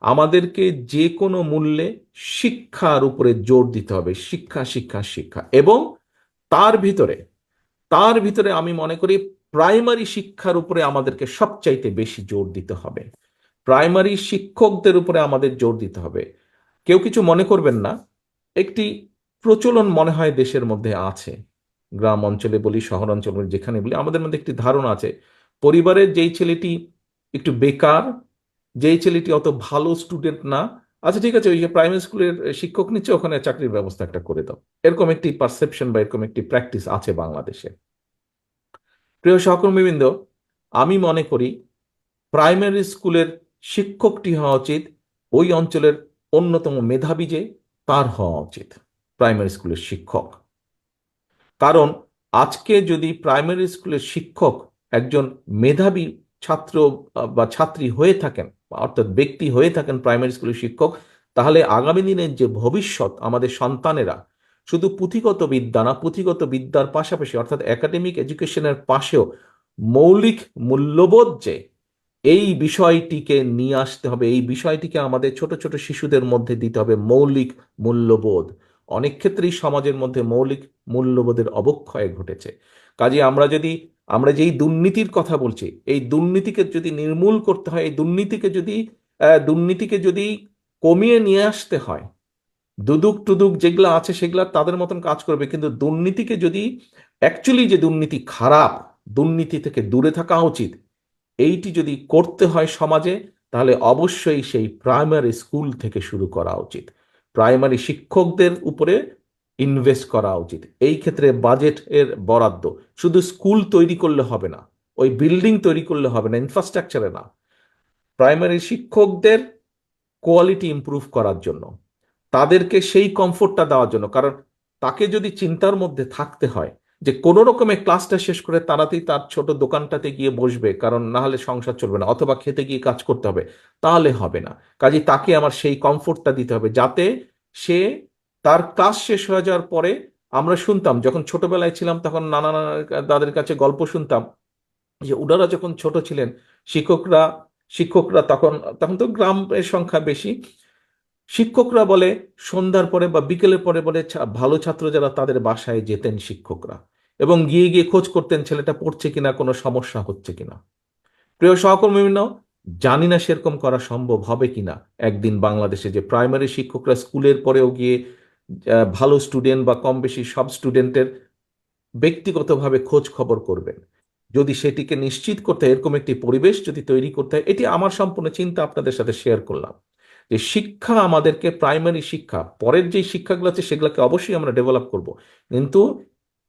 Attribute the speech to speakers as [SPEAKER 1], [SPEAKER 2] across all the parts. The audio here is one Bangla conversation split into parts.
[SPEAKER 1] আমাদেরকে যে কোনো মূল্যে শিক্ষার উপরে জোর দিতে হবে, শিক্ষা শিক্ষা শিক্ষা। এবং তার ভিতরে তার ভিতরে আমি মনে করি প্রাইমারি শিক্ষার উপরে আমাদেরকে সবচাইতে বেশি জোর দিতে হবে। প্রাইমারি শিক্ষকদের উপরে আমাদের জোর দিতে হবে। কেউ কিছু মনে করবেন না, একটি প্রচলন মনে হয় দেশের মধ্যে আছে, গ্রাম অঞ্চলে বলি শহর অঞ্চলে বলি যেখানে বলি, আমাদের মধ্যে একটি ধারণা আছে পরিবারের যেই ছেলেটি একটু বেকার, যেই ছেলেটি অত ভালো স্টুডেন্ট না, আচ্ছা ঠিক আছে ওই যে প্রাইমারি স্কুলের শিক্ষক নিচ্ছে ওখানে চাকরির ব্যবস্থা একটা করে দাও। এরকম একটি পারসেপশন বা এরকম একটি প্র্যাকটিস আছে বাংলাদেশে। প্রিয় সহকর্মীবৃন্দ, আমি মনে করি প্রাইমারি স্কুলের শিক্ষকটি হওয়া উচিত ওই অঞ্চলের অন্যতম মেধাবী, যে তার হওয়া উচিত প্রাইমারি স্কুলের শিক্ষক। কারণ আজকে যদি প্রাইমারি স্কুলের শিক্ষক একজন মেধাবী ছাত্র বা ছাত্রী হয়ে থাকেন, অর্থাৎ ব্যক্তি হয়ে থাকেন প্রাইমারি স্কুলের শিক্ষক, তাহলে আগামী দিনের যে ভবিষ্যৎ আমাদের সন্তানেরা শুধু পুঁথিগত বিদ্যা না, পুঁথিগত বিদ্যার পাশাপাশি অর্থাৎ একাডেমিক এডুকেশনের পাশেও মৌলিক মূল্যবোধ যে এই বিষয়টিকে নিয়ে আসতে হবে, এই বিষয়টিকে আমাদের ছোট ছোট শিশুদের মধ্যে দিতে হবে, মৌলিক মূল্যবোধ। অনেক ক্ষেত্রেই সমাজের মধ্যে মৌলিক মূল্যবোধের অবক্ষয় ঘটেছে। কাজে আমরা যেই দুর্নীতির কথা বলছি, এই দুর্নীতিকে যদি নির্মূল করতে হয়, এই দুর্নীতিকে যদি কমিয়ে নিয়ে আসতে হয়, দুদুক টুদুক যেগুলো আছে সেগুলা তাদের মতন কাজ করবে, কিন্তু দুর্নীতিকে যদি অ্যাকচুয়ালি যে দুর্নীতি খারাপ, দুর্নীতি থেকে দূরে থাকা উচিত, এইটি যদি করতে হয় সমাজে, তাহলে অবশ্যই সেই প্রাইমারি স্কুল থেকে শুরু করা উচিত। প্রাইমারি শিক্ষকদের উপরে ইনভেস্ট করা উচিত। এই ক্ষেত্রে বাজেটের বরাদ্দ শুধু স্কুল তৈরি করলে হবে না, ওই বিল্ডিং তৈরি করলে হবে না, ইনফ্রাস্ট্রাকচারে না, প্রাইমারি শিক্ষকদের কোয়ালিটি ইমপ্রুভ করার জন্য, তাদেরকে সেই কমফোর্টটা দেওয়ার জন্য। কারণ তাকে যদি চিন্তার মধ্যে থাকতে হয় যে কোনো রকমে ক্লাসটা শেষ করে তাড়াতাড়ি তার ছোট দোকানটাতে গিয়ে বসবে, কারণ না হলে সংসার চলবে না, অথবা খেতে গিয়ে কাজ করতে হবে, তাহলে হবে না। কাজে তাকে আমার সেই কমফোর্টটা দিতে হবে যাতে সে তার ক্লাস শেষ হয়ে যাওয়ার পরে, আমরা শুনতাম যখন ছোটবেলায় ছিলাম তখন নানা নানা তাদের কাছে গল্প শুনতাম যে ওনারা যখন ছোট ছিলেন, শিক্ষকরা শিক্ষকরা তখন তখন তো গ্রামের সংখ্যা বেশি, শিক্ষকরা বলে সন্ধ্যার পরে বা বিকেলের পরে বলে ভালো ছাত্র যারা তাদের বাসায় যেতেন শিক্ষকরা, এবং গিয়ে গিয়ে খোঁজ করতেন ছেলেটা পড়ছে কিনা, কোনো সমস্যা হচ্ছে কিনা। প্রিয় সহকর্মীবৃন্দ, জানি না সেরকম করা সম্ভব হবে কিনা একদিন বাংলাদেশে, যে প্রাইমারি শিক্ষকরা স্কুলের পরেও গিয়ে ভালো স্টুডেন্ট বা কম বেশি সব স্টুডেন্টের ব্যক্তিগতভাবে খোঁজ খবর করবেন। যদি সেটিকে নিশ্চিত করতে হয়, এরকম একটি পরিবেশ যদি তৈরি করতে হয়, এটি আমার সম্পূর্ণ চিন্তা আপনাদের সাথে শেয়ার করলাম। যে শিক্ষা আমাদেরকে, প্রাইমারি শিক্ষা, পরের যে শিক্ষাগুলো আছে সেগুলোকে অবশ্যই আমরা ডেভেলপ করব, কিন্তু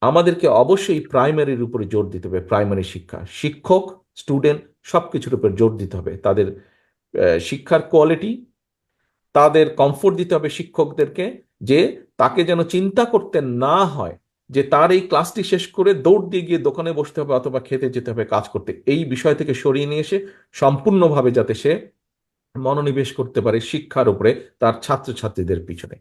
[SPEAKER 1] আমাদেরকে অবশ্যই প্রাইমারির উপরে জোর দিতে হবে। প্রাইমারি শিক্ষা, শিক্ষক, স্টুডেন্ট সবকিছুর উপর জোর দিতে হবে। তাদের শিক্ষার কোয়ালিটি, তাদের কমফোর্ট দিতে হবে শিক্ষকদেরকে, যে তাকে যেন চিন্তা করতে না হয় যে তার এই ক্লাসটি শেষ করে দৌড় দিয়ে গিয়ে দোকানে বসতে হবে অথবা খেতে যেতে হবে কাজ করতে। এই বিষয় থেকে সরিয়ে নিয়ে এসে সম্পূর্ণভাবে যাতে সে মনোনিবেশ করতে পারে শিক্ষার উপরে, তার ছাত্রছাত্রীদের পিছনে।